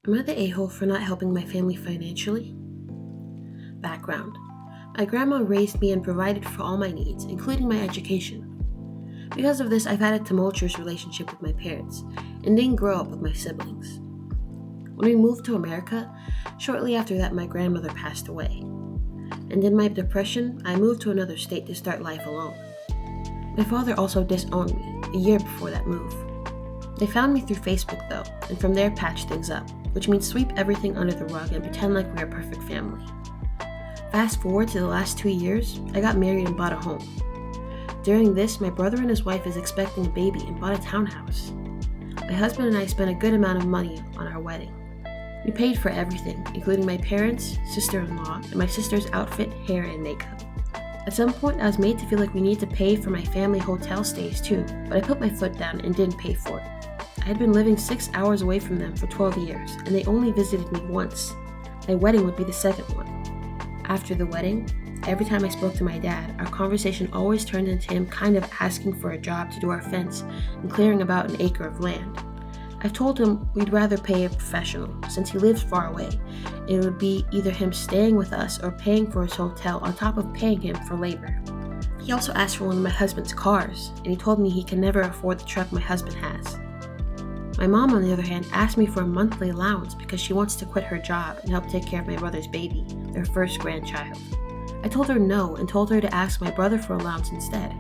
Am I the a-hole for not helping my family financially? Background. My grandma raised me and provided for all my needs, including my education. Because of this, I've had a tumultuous relationship with my parents and didn't grow up with my siblings. When we moved to America, shortly after that my grandmother passed away. And in my depression, I moved to another state to start life alone. My father also disowned me a year before that move. They found me through Facebook though, and from there patched things up, which means sweep everything under the rug and pretend like we're a perfect family. Fast forward to the last 2 years, I got married and bought a home. During this, my brother and his wife is expecting a baby and bought a townhouse. My husband and I spent a good amount of money on our wedding. We paid for everything, including my parents, sister-in-law, and my sister's outfit, hair, and makeup. At some point, I was made to feel like we needed to pay for my family hotel stays too, but I put my foot down and didn't pay for it. I had been living 6 hours away from them for 12 years, and they only visited me once. My wedding would be the second one. After the wedding, every time I spoke to my dad, our conversation always turned into him kind of asking for a job to do our fence and clearing about an acre of land. I've told him we'd rather pay a professional, since he lives far away. It would be either him staying with us or paying for his hotel on top of paying him for labor. He also asked for one of my husband's cars, and he told me he can never afford the truck my husband has. My mom, on the other hand, asked me for a monthly allowance because she wants to quit her job and help take care of my brother's baby, their first grandchild. I told her no and told her to ask my brother for allowance instead.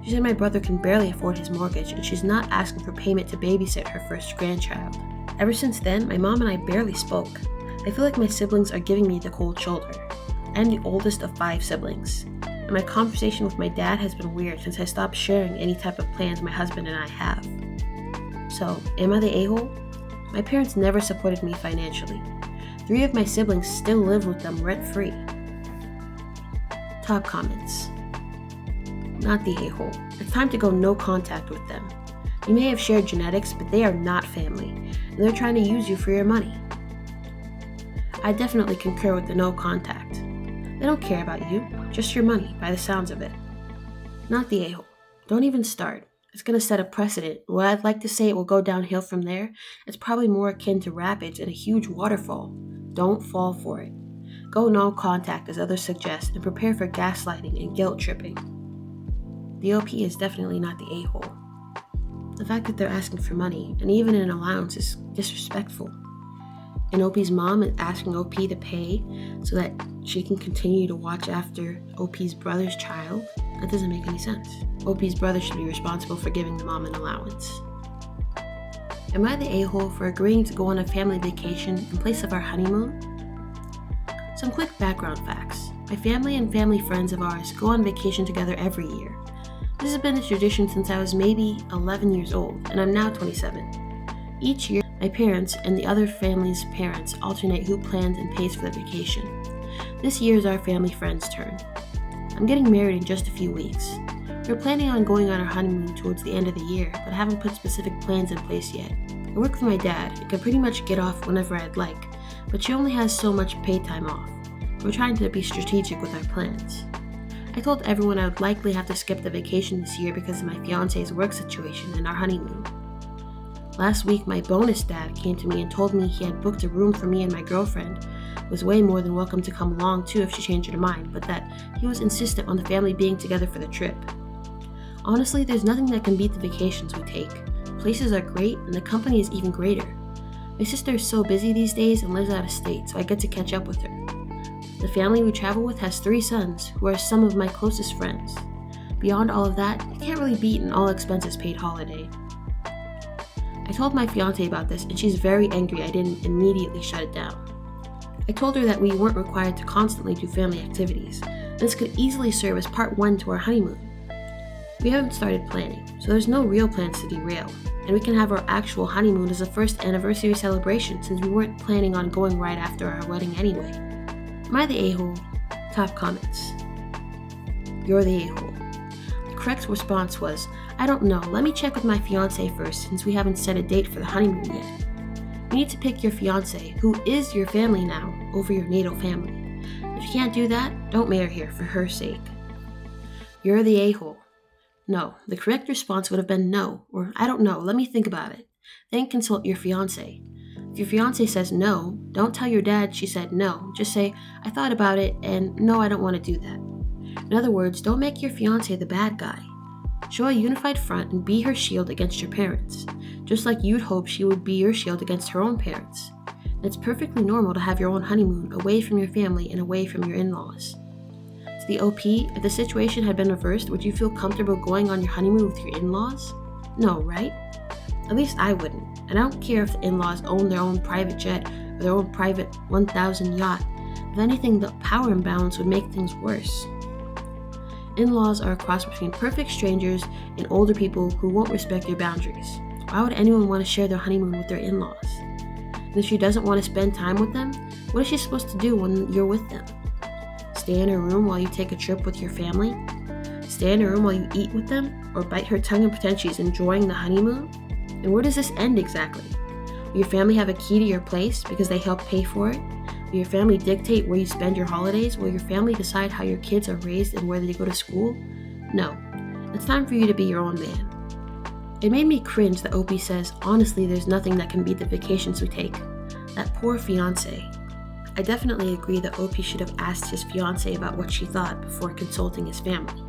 She said my brother can barely afford his mortgage and she's not asking for payment to babysit her first grandchild. Ever since then, my mom and I barely spoke. I feel like my siblings are giving me the cold shoulder. I am the oldest of 5 siblings, and my conversation with my dad has been weird since I stopped sharing any type of plans my husband and I have. So, am I the a-hole? My parents never supported me financially. 3 of my siblings still live with them rent-free. Top comments. Not the a-hole. It's time to go no contact with them. You may have shared genetics, but they are not family, and they're trying to use you for your money. I definitely concur with the no contact. They don't care about you, just your money, by the sounds of it. Not the a-hole. Don't even start. It's going to set a precedent. While I'd like to say it will go downhill from there, it's probably more akin to rapids and a huge waterfall. Don't fall for it. Go no contact as others suggest and prepare for gaslighting and guilt tripping. The OP is definitely not the a-hole. The fact that they're asking for money, and even an allowance, is disrespectful. And OP's mom is asking OP to pay so that she can continue to watch after OP's brother's child? That doesn't make any sense. OP's brother should be responsible for giving the mom an allowance. Am I the a-hole for agreeing to go on a family vacation in place of our honeymoon? Some quick background facts. My family and family friends of ours go on vacation together every year. This has been a tradition since I was maybe 11 years old, and I'm now 27. Each year, my parents and the other family's parents alternate who plans and pays for the vacation. This year is our family friend's turn. I'm getting married in just a few weeks. We're planning on going on our honeymoon towards the end of the year, but haven't put specific plans in place yet. I work with my dad and can pretty much get off whenever I'd like, but she only has so much paid time off. We're trying to be strategic with our plans. I told everyone I would likely have to skip the vacation this year because of my fiance's work situation and our honeymoon. Last week, my bonus dad came to me and told me he had booked a room for me and my girlfriend, was way more than welcome to come along too if she changed her mind, but that he was insistent on the family being together for the trip. Honestly, there's nothing that can beat the vacations we take. Places are great and the company is even greater. My sister is so busy these days and lives out of state, so I get to catch up with her. The family we travel with has 3 sons, who are some of my closest friends. Beyond all of that, you can't really beat an all-expenses-paid holiday. I told my fiance about this, and she's very angry I didn't immediately shut it down. I told her that we weren't required to constantly do family activities. This could easily serve as part 1 to our honeymoon. We haven't started planning, so there's no real plans to derail, and we can have our actual honeymoon as a first anniversary celebration since we weren't planning on going right after our wedding anyway. Am I the a-hole? Top comments. You're the a-hole. The correct response was, I don't know, let me check with my fiance first since we haven't set a date for the honeymoon yet. You need to pick your fiance, who is your family now, over your natal family. If you can't do that, don't marry her for her sake. You're the a-hole. No, the correct response would have been no, or I don't know, let me think about it. Then consult your fiance. If your fiance says no, don't tell your dad she said no. Just say, I thought about it and no, I don't want to do that. In other words, don't make your fiance the bad guy. Show a unified front and be her shield against your parents, just like you'd hope she would be your shield against her own parents. And it's perfectly normal to have your own honeymoon away from your family and away from your in-laws. To the OP, if the situation had been reversed, would you feel comfortable going on your honeymoon with your in-laws? No, right? At least I wouldn't. And I don't care if the in-laws own their own private jet or their own private 1,000 yacht. If anything, the power imbalance would make things worse. In-laws are a cross between perfect strangers and older people who won't respect your boundaries. Why would anyone want to share their honeymoon with their in-laws? And if she doesn't want to spend time with them, what is she supposed to do when you're with them? Stay in her room while you take a trip with your family? Stay in her room while you eat with them? Or bite her tongue and pretend she's enjoying the honeymoon? And where does this end exactly? Will your family have a key to your place because they help pay for it? Will your family dictate where you spend your holidays? Will your family decide how your kids are raised and where they go to school? No. It's time for you to be your own man. It made me cringe that Opie says, honestly, there's nothing that can beat the vacations we take. That poor fiance. I definitely agree that Opie should have asked his fiance about what she thought before consulting his family.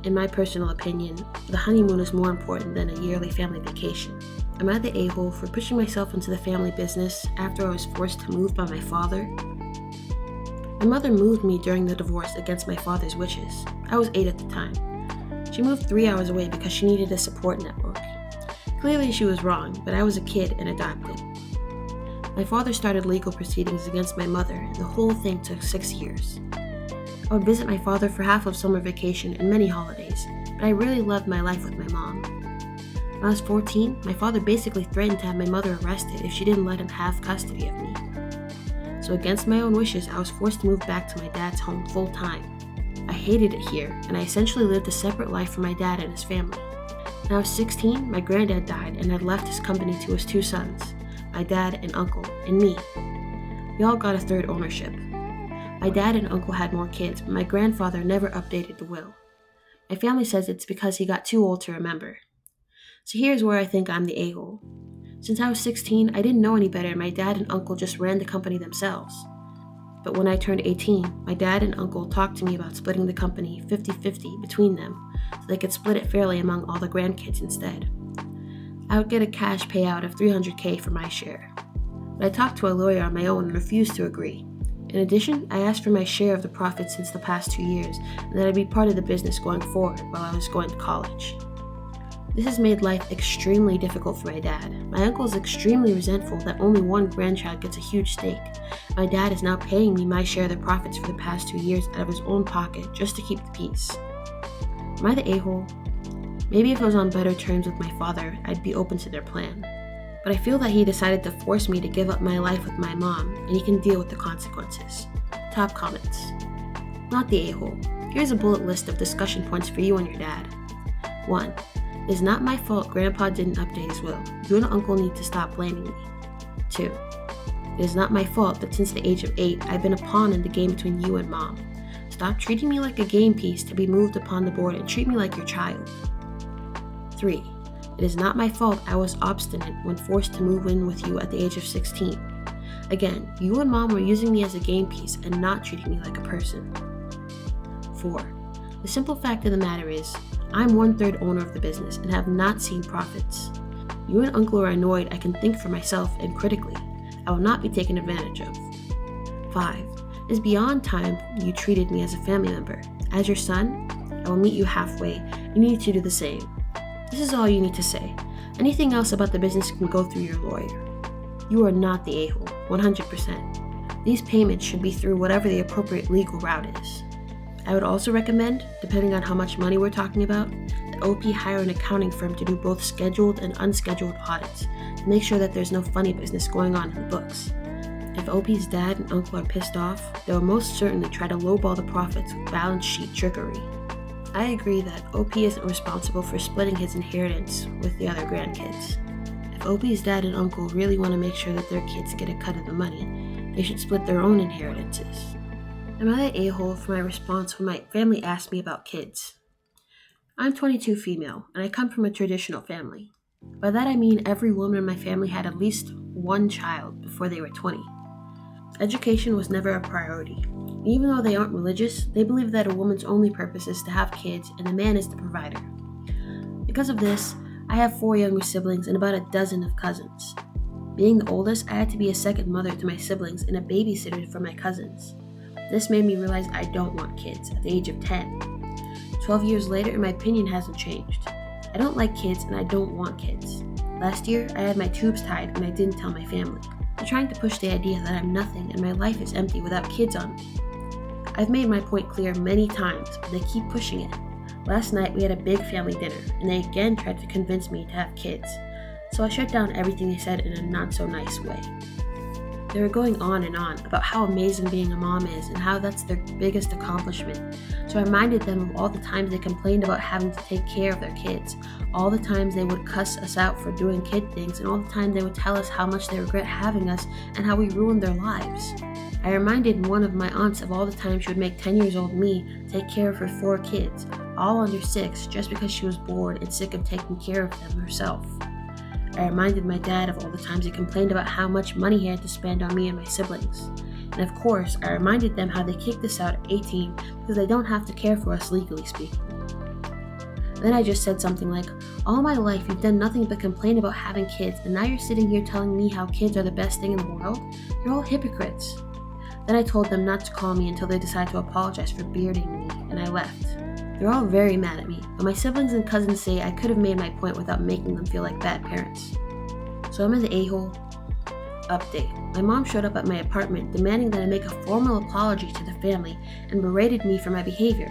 In my personal opinion, the honeymoon is more important than a yearly family vacation. Am I the a-hole for pushing myself into the family business after I was forced to move by my father? My mother moved me during the divorce against my father's wishes. I was 8 at the time. She moved 3 hours away because she needed a support network. Clearly she was wrong, but I was a kid and adopted. My father started legal proceedings against my mother, and the whole thing took 6 years. I would visit my father for half of summer vacation and many holidays, but I really loved my life with my mom. When I was 14, my father basically threatened to have my mother arrested if she didn't let him have custody of me. So against my own wishes, I was forced to move back to my dad's home full time. I hated it here, and I essentially lived a separate life from my dad and his family. When I was 16, my granddad died and had left his company to his 2 sons, my dad and uncle, and me. We all got a third ownership. My dad and uncle had more kids, but my grandfather never updated the will. My family says it's because he got too old to remember. So here's where I think I'm the a-hole. Since I was 16, I didn't know any better and my dad and uncle just ran the company themselves. But when I turned 18, my dad and uncle talked to me about splitting the company 50-50 between them so they could split it fairly among all the grandkids instead. I would get a cash payout of $300K for my share. But I talked to a lawyer on my own and refused to agree. In addition, I asked for my share of the profits since the past 2 years and that I'd be part of the business going forward while I was going to college. This has made life extremely difficult for my dad. My uncle is extremely resentful that only one grandchild gets a huge stake. My dad is now paying me my share of the profits for the past 2 years out of his own pocket just to keep the peace. Am I the a-hole? Maybe if I was on better terms with my father, I'd be open to their plan. But I feel that he decided to force me to give up my life with my mom, and he can deal with the consequences. Top comments. Not the a-hole. Here's a bullet list of discussion points for you and your dad. 1. It is not my fault Grandpa didn't update his will. You and Uncle need to stop blaming me. 2. It is not my fault that since the age of 8, I've been a pawn in the game between you and Mom. Stop treating me like a game piece to be moved upon the board and treat me like your child. 3. It is not my fault I was obstinate when forced to move in with you at the age of 16. Again, you and Mom were using me as a game piece and not treating me like a person. 4. The simple fact of the matter is, I'm 1/3 owner of the business and have not seen profits. You and Uncle are annoyed I can think for myself and critically. I will not be taken advantage of. 5. It is beyond time you treated me as a family member. As your son, I will meet you halfway. You need to do the same. This is all you need to say. Anything else about the business can go through your lawyer. You are not the a-hole, 100%. These payments should be through whatever the appropriate legal route is. I would also recommend, depending on how much money we're talking about, that OP hire an accounting firm to do both scheduled and unscheduled audits to make sure that there's no funny business going on in the books. If OP's dad and uncle are pissed off, they'll most certainly try to lowball the profits with balance sheet trickery. I agree that OP isn't responsible for splitting his inheritance with the other grandkids. If OP's dad and uncle really want to make sure that their kids get a cut of the money, they should split their own inheritances. Am I the a-hole for my response when my family asked me about kids? I'm 22 female, and I come from a traditional family. By that I mean every woman in my family had at least one child before they were 20. Education was never a priority. Even though they aren't religious, they believe that a woman's only purpose is to have kids and the man is the provider. Because of this, I have 4 younger siblings and about a dozen of cousins. Being the oldest, I had to be a second mother to my siblings and a babysitter for my cousins. This made me realize I don't want kids at the age of 10. 12 years later, and my opinion hasn't changed. I don't like kids and I don't want kids. Last year, I had my tubes tied and I didn't tell my family. They're trying to push the idea that I'm nothing and my life is empty without kids on me. I've made my point clear many times, but they keep pushing it. Last night we had a big family dinner, and they again tried to convince me to have kids. So I shut down everything they said in a not so nice way. They were going on and on about how amazing being a mom is and how that's their biggest accomplishment. So I reminded them of all the times they complained about having to take care of their kids, all the times they would cuss us out for doing kid things, and all the times they would tell us how much they regret having us and how we ruined their lives. I reminded one of my aunts of all the times she would make 10-year-old me take care of her 4 kids, all under 6, just because she was bored and sick of taking care of them herself. I reminded my dad of all the times he complained about how much money he had to spend on me and my siblings. And of course, I reminded them how they kicked us out at 18 because they don't have to care for us legally speaking. Then I just said something like, all my life you've done nothing but complain about having kids, and now you're sitting here telling me how kids are the best thing in the world? You're all hypocrites. Then I told them not to call me until they decide to apologize for bearding me, and I left. They're all very mad at me, but my siblings and cousins say I could have made my point without making them feel like bad parents. So I'm in the a-hole. Update. My mom showed up at my apartment demanding that I make a formal apology to the family and berated me for my behavior.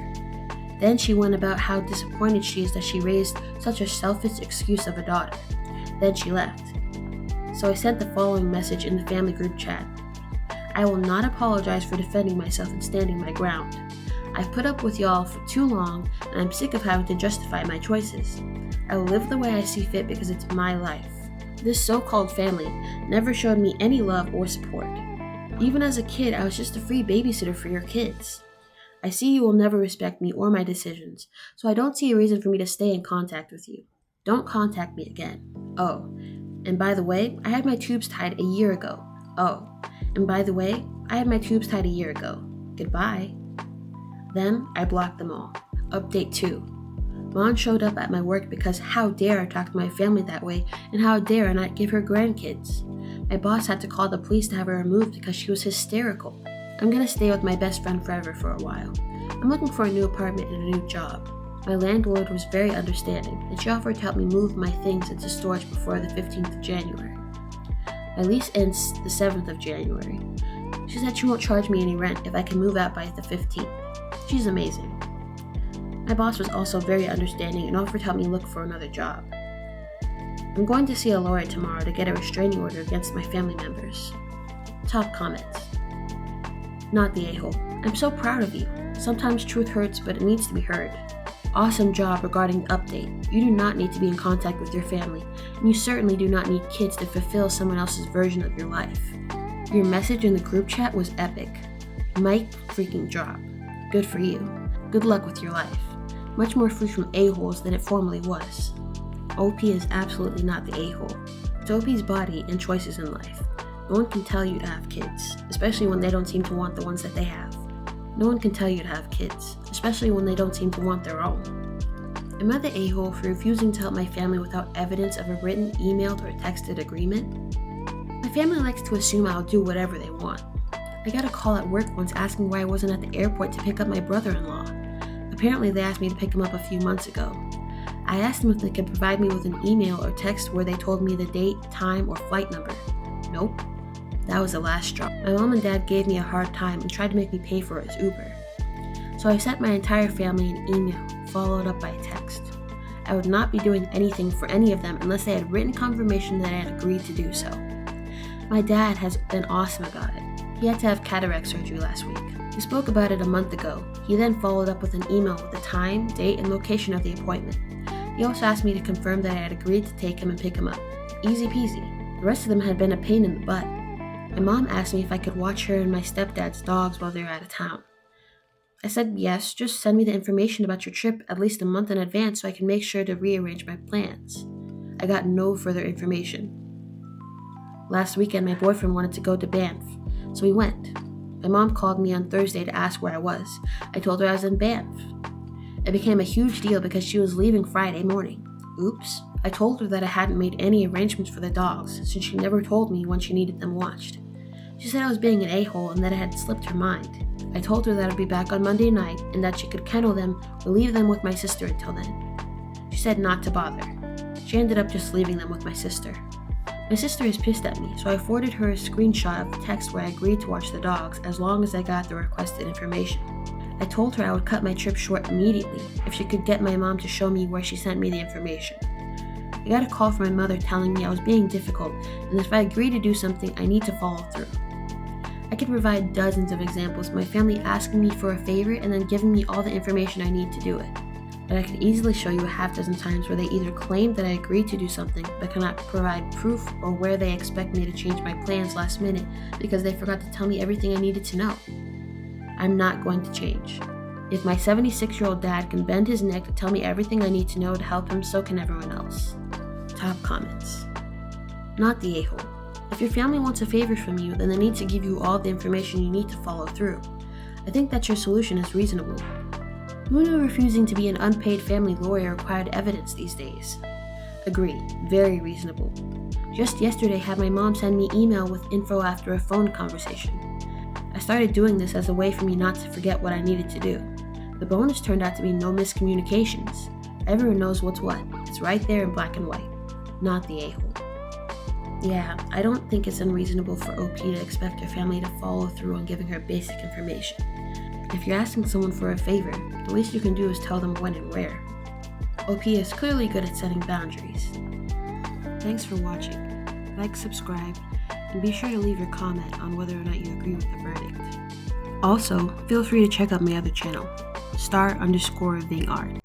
Then she went about how disappointed she is that she raised such a selfish excuse of a daughter. Then she left. So I sent the following message in the family group chat. I will not apologize for defending myself and standing my ground. I've put up with y'all for too long, and I'm sick of having to justify my choices. I will live the way I see fit because it's my life. This so-called family never showed me any love or support. Even as a kid, I was just a free babysitter for your kids. I see you will never respect me or my decisions, so I don't see a reason for me to stay in contact with you. Don't contact me again. Oh, and by the way, I had my tubes tied a year ago. Oh, and by the way, I had my tubes tied a year ago. Goodbye. Then I blocked them all. Update 2. Mom showed up at my work because how dare I talk to my family that way, and how dare I not give her grandkids. My boss had to call the police to have her removed because she was hysterical. I'm gonna stay with my best friend forever for a while. I'm looking for a new apartment and a new job. My landlord was very understanding, and she offered to help me move my things into storage before the 15th of January. My lease ends the 7th of January. She said she won't charge me any rent if I can move out by the 15th. She's amazing. My boss was also very understanding and offered to help me look for another job. I'm going to see a lawyer tomorrow to get a restraining order against my family members. Top comments. Not the a-hole. I'm so proud of you. Sometimes truth hurts, but it needs to be heard. Awesome job regarding the update. You do not need to be in contact with your family, and you certainly do not need kids to fulfill someone else's version of your life. Your message in the group chat was epic. Mic freaking drop. Good for you. Good luck with your life. Much more free from a-holes than it formerly was. OP is absolutely not the a-hole. It's OP's body and choices in life. No one can tell you to have kids, especially when they don't seem to want the ones that they have. No one can tell you to have kids, especially when they don't seem to want their own. Am I the a-hole for refusing to help my family without evidence of a written, emailed, or texted agreement? My family likes to assume I'll do whatever they want. I got a call at work once asking why I wasn't at the airport to pick up my brother-in-law. Apparently they asked me to pick him up a few months ago. I asked them if they could provide me with an email or text where they told me the date, time, or flight number. Nope. That was the last straw. My mom and dad gave me a hard time and tried to make me pay for his Uber. So I sent my entire family an email, followed up by a text. I would not be doing anything for any of them unless they had written confirmation that I had agreed to do so. My dad has been awesome about it. He had to have cataract surgery last week. We spoke about it a month ago. He then followed up with an email with the time, date, and location of the appointment. He also asked me to confirm that I had agreed to take him and pick him up. Easy peasy. The rest of them had been a pain in the butt. My mom asked me if I could watch her and my stepdad's dogs while they were out of town. I said yes, just send me the information about your trip at least a month in advance so I can make sure to rearrange my plans. I got no further information. Last weekend, my boyfriend wanted to go to Banff, so we went. My mom called me on Thursday to ask where I was. I told her I was in Banff. It became a huge deal because she was leaving Friday morning. Oops. I told her that I hadn't made any arrangements for the dogs, since she never told me when she needed them watched. She said I was being an a-hole and that it had slipped her mind. I told her that I'd be back on Monday night and that she could kennel them or leave them with my sister until then. She said not to bother. She ended up just leaving them with my sister. My sister is pissed at me, so I forwarded her a screenshot of the text where I agreed to watch the dogs as long as I got the requested information. I told her I would cut my trip short immediately if she could get my mom to show me where she sent me the information. I got a call from my mother telling me I was being difficult and that if I agree to do something, I need to follow through. I could provide dozens of examples of my family asking me for a favor and then giving me all the information I need to do it. But I could easily show you a half dozen times where they either claim that I agreed to do something but cannot provide proof, or where they expect me to change my plans last minute because they forgot to tell me everything I needed to know. I'm not going to change. If my 76-year-old dad can bend his neck to tell me everything I need to know to help him, so can everyone else. Top comments. Not the a-hole. If your family wants a favor from you, then they need to give you all the information you need to follow through. I think that your solution is reasonable. Who knew refusing to be an unpaid family lawyer required evidence these days? Agree, very reasonable. Just yesterday had my mom send me email with info after a phone conversation. I started doing this as a way for me not to forget what I needed to do. The bonus turned out to be no miscommunications. Everyone knows what's what. It's right there in black and white. Not the a-hole. Yeah, I don't think it's unreasonable for OP to expect her family to follow through on giving her basic information. If you're asking someone for a favor, the least you can do is tell them when and where. OP is clearly good at setting boundaries. Thanks for watching. Like, subscribe, and be sure to leave your comment on whether or not you agree with the verdict. Also, feel free to check out my other channel, star_thingart.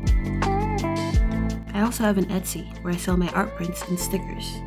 I also have an Etsy where I sell my art prints and stickers.